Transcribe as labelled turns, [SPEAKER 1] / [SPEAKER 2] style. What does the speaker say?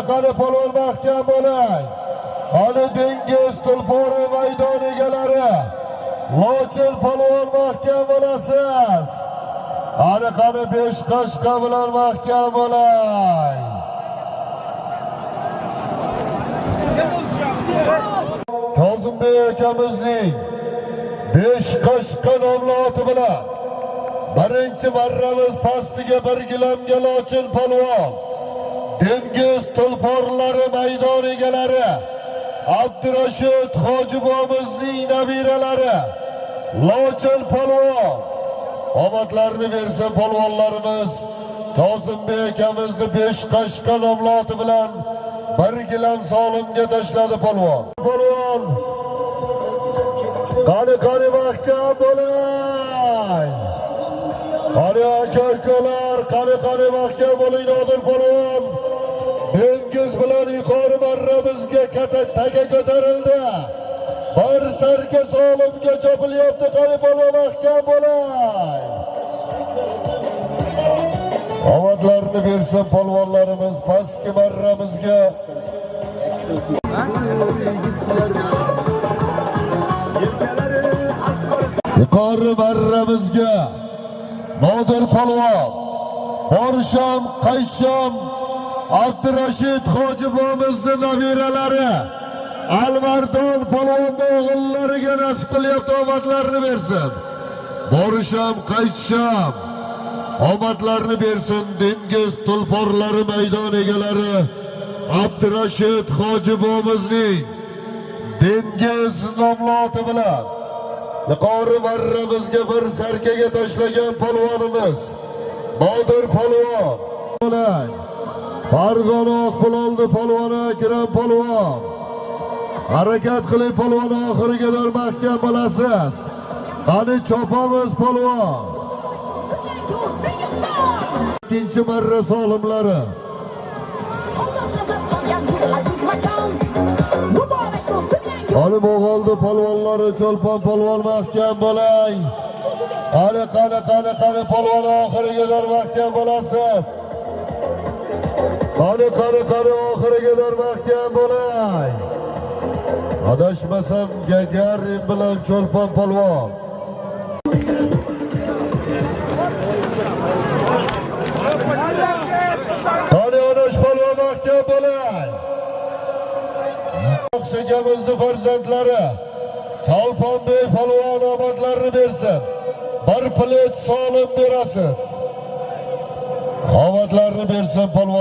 [SPEAKER 1] Qani polvon mahkam bo'ling. Qani dengiz tulpori maydon egalari. Lochin polvon mahkam bo'lasiz. Qani 5 qashqa bilan mahkam bo'ling. Kozimbek akamizning 5 qashqa nomli oti bilan birinchi marramiz pastiga 1 gilamga Lochin polvon, dengiz tulporlari maydon egalari, Abdurashid Hojibomizning nabiralari Lochin polvon omadlarini bersin. Polvonlarimiz Kozimbek akamizni 5 qashqa nomli oti bilan 1 gilam solimga tashladi. Polvon qani mahkam bo'ling. Qani aka-ukalar, qani mahkam bo'ling. Nodir polvon dengiz bilan yuqori marramizga taga ko'tarildi. Bir sarka solimga chopilyapti. Qani polvon mahkam bo'ling. Omadlarini bersin polvonlarimiz pastki marramizga. Yuqori marramizga Nodir polvon, Borsham, Qaysham, Abdurashid Hojibomizning nabiralari Almardon polvonning o'g'illariga nasib qilyapti. Omadlarini bersin. Borsham, Qaysham omadlarini bersin. Dengiz tulporlari maydon egalari Abdurashid Hojibomizning dengiz nomli oti bilan yuqori marramizga bir sarkaga tashlagan polvonimiz Nodir polvon. Farg'ona Oqpuloldi polvoni Akram polvon. Harakat qiling polvon, oxiriga qadar mahkam bo'lasiz. Qani chopamiz polvon. Ikkinchi marra solimlari. Qani Mo'g'oldi polvonlari, Cho'lpon polvon mahkam bo'ling. Qani polvon, oxiriga qadar mahkam bo'lasiz. Qani oxiriga qadar mahkam bo'ling. Adashmasam Gagarin bilan Cho'lpon polvon. Qani Onosh polvon mahkam bo'ling. Oqshagamizni farzandlari Cholponbek polvon omadlarini bersin. 1 plet solim berasiz. Omadlarini bersin polvon.